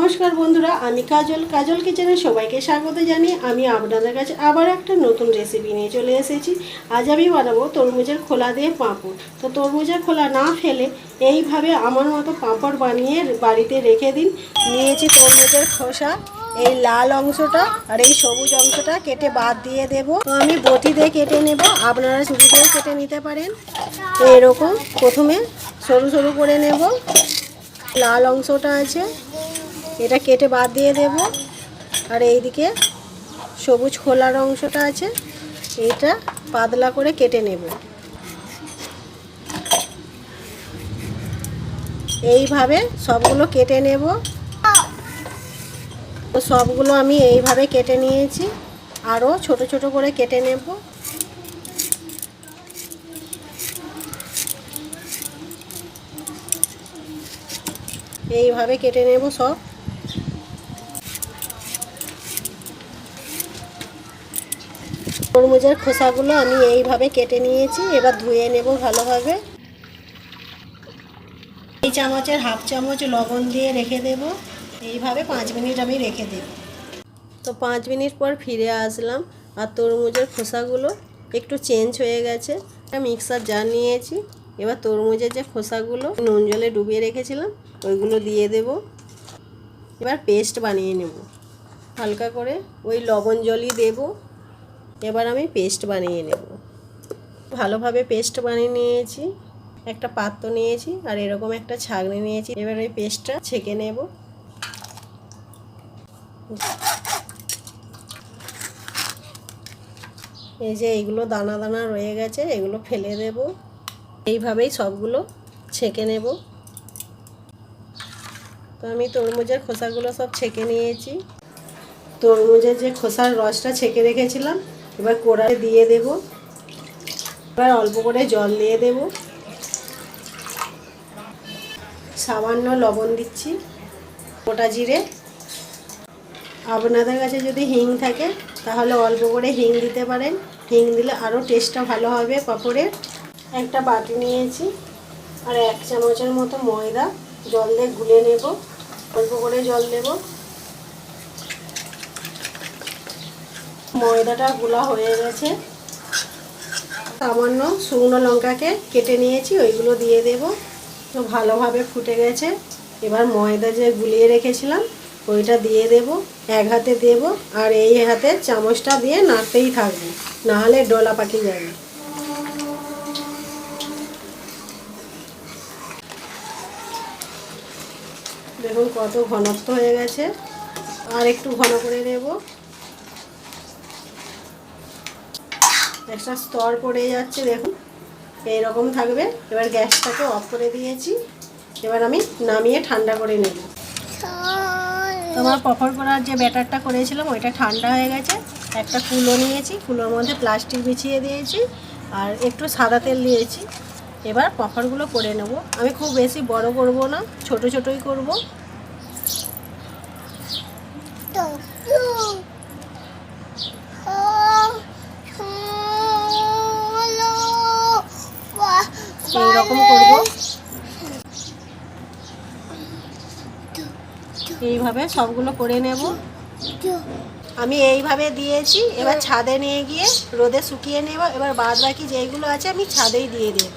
নমস্কার বন্ধুরা, আমি কাজল। কাজল কিচেনে সবাইকে স্বাগত জানিয়ে আমি আপনাদের কাছে আবার একটা নতুন রেসিপি নিয়ে চলে এসেছি। আজ আমি বানাবো তরমুজের খোলা দিয়ে পাঁপড়। তো তরমুজের খোলা না ফেলে এইভাবে আমার মতো পাঁপড় বানিয়ে বাড়িতে রেখে দিন। নিয়েছি তরমুজের খোসা, এই লাল অংশটা আর এই সবুজ অংশটা কেটে বাদ দিয়ে দেব। তো আমি বটি দিয়ে কেটে নেব, আপনারা ছুরি দিয়ে কেটে নিতে পারেন। তো এরকম প্রথমে সরু সরু করে নেব। লাল অংশটা আছে এটা কেটে বাদ দিয়ে দেব, আর এইদিকে সবুজ খোলার অংশটা আছে এইটা পাতলা করে কেটে নেব। এইভাবে সবগুলো কেটে নেব। তো সবগুলো আমি এইভাবে কেটে নিয়েছি, আরও ছোট ছোট করে কেটে নেব। এইভাবে কেটে নেব সব। তরমুজের খোসাগুলো আমি এইভাবে কেটে নিয়েছি, এবার ধুয়ে নেব ভালোভাবে। এই চামচের হাফ চামচ লবণ দিয়ে রেখে দেব। এইভাবে 5 মিনিট আমি রেখে দেব। তো 5 মিনিট পর ফিরে আসলাম, আর তরমুজের খোসাগুলো একটু চেঞ্জ হয়ে গেছে। একটা মিক্সার জার নিয়েছি, এবার তরমুজের যে খোসাগুলো নুন জলে ডুবিয়ে রেখেছিলাম ওইগুলো দিয়ে দেব। এবার পেস্ট বানিয়ে নেব হালকা করে, ওই লবণ জলই দেব। এবার আমি পেস্ট বানিয়ে নেব। ভালোভাবে পেস্ট বানিয়ে নিয়েছি। একটা পাত্র নিয়েছি আর এরকম একটা ছাঁকনি নিয়েছি। এবার ওই পেস্টটা ছেঁকে নেব। এই যে এইগুলো দানা দানা রয়ে গেছে, এগুলো ফেলে দেব। এইভাবেই সবগুলো ছেঁকে নেব। তো আমি তরমুজের খোসাগুলো সব ছেঁকে নিয়েছি। তরমুজের যে খোসার রসটা ছেঁকে রেখেছিলাম এবার কড়াইয়ে দিয়ে দেব। এবার অল্প করে জল দিয়ে দেব। সামান্য লবণ দিচ্ছি, গোটা জিরে। আপনাদের কাছে যদি হিং থাকে তাহলে অল্প করে হিং দিতে পারেন, হিং দিলে আরও টেস্টটা ভালো হবে পাঁপড়ের। একটা বাটি নিয়েছি আর 1 চামচের মতো ময়দা জল দিয়ে গুলে নেব। অল্প করে জল দেব। ময়দাটা গুলা হয়ে গেছে। সামান্য শুকনো লঙ্কাকে কেটে নিয়েছি ওইগুলো দিয়ে দেব। তো ভালোভাবে ফুটে গেছে। এবার ময়দা যে গুলিয়ে রেখেছিলাম ওইটা দিয়ে দেব। এক হাতে দেব আর এই হাতে চামচটা দিয়ে নাড়তেই থাকবো, নাহলে ডলা পাকিয়ে যাবে। দেখুন কত ঘনত্ব হয়ে গেছে, আর একটু ঘন করে নেব। একটা স্তর পড়ে যাচ্ছে দেখুন, এইরকম থাকবে। এবার গ্যাসটাকে অফ করে দিয়েছি। এবার আমি নামিয়ে ঠান্ডা করে নেব। তোমার পাঁপড় করার যে ব্যাটারটা করেছিলাম ওইটা ঠান্ডা হয়ে গেছে। একটা কুলো নিয়েছি, কুলোর মধ্যে প্লাস্টিক বিছিয়ে দিয়েছি আর একটু সাদা তেল দিয়েছি। এবার পাঁপড়গুলো করে নেব। আমি খুব বেশি বড় করব না, ছোট ছোটই করব। এইরকম করব। এইভাবে সবগুলো করে নেব। আমি এইভাবে দিয়েছি, এবার ছাদে নিয়ে গিয়ে রোদে শুকিয়ে নেব। এবার বাদ বাকি যেইগুলো আছে আমি ছাদেই দিয়ে দেব।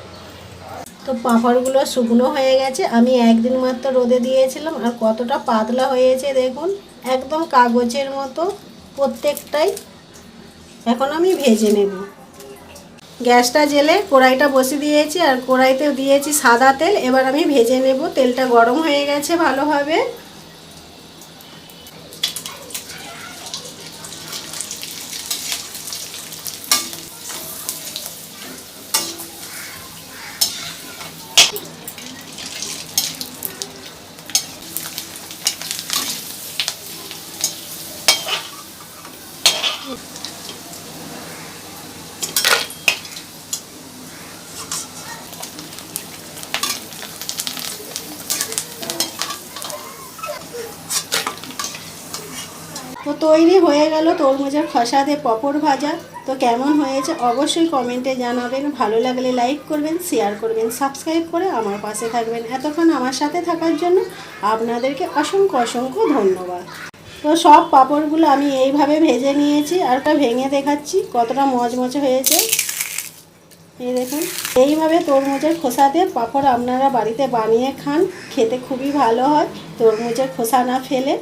তো পাঁপড়গুলো শুকনো হয়ে গেছে, আমি একদিন মাত্র রোদে দিয়েছিলাম আর কতটা পাতলা হয়েছে দেখুন, একদম কাগজের মতো প্রত্যেকটাই। এখন আমি ভেজে নেব। গ্যাসটা জেলে কড়াইটা বসিয়ে দিয়েছি আর কড়াইতে দিয়েছি সাদা তেল। এবার আমি ভেজে নেব। তেলটা গরম হয়ে গেছে ভালোভাবে। তো তৈরি হয়ে গেল তরমুজের খোসা দিয়ে পাঁপড় ভাজা। তো কেমন হয়েছে অবশ্যই কমেন্টে জানাবেন। ভালো লাগলে লাইক করবেন, শেয়ার করবেন, সাবস্ক্রাইব করে আমার পাশে থাকবেন। এতক্ষণ আমার সাথে থাকার জন্য আপনাদেরকে অসংখ্য অসংখ্য ধন্যবাদ। তো সব পাঁপড়গুলো আমি এইভাবে ভেজে নিয়েছি, আর ওটা ভেঙে দেখাচ্ছি কতটা মচমচে হয়েছে। এই দেখুন, এইভাবে তরমুজের খোসা দিয়ে পাঁপড় আপনারা বাড়িতে বানিয়ে খান, খেতে খুবই ভালো হয় তরমুজের খোসা না ফেলে।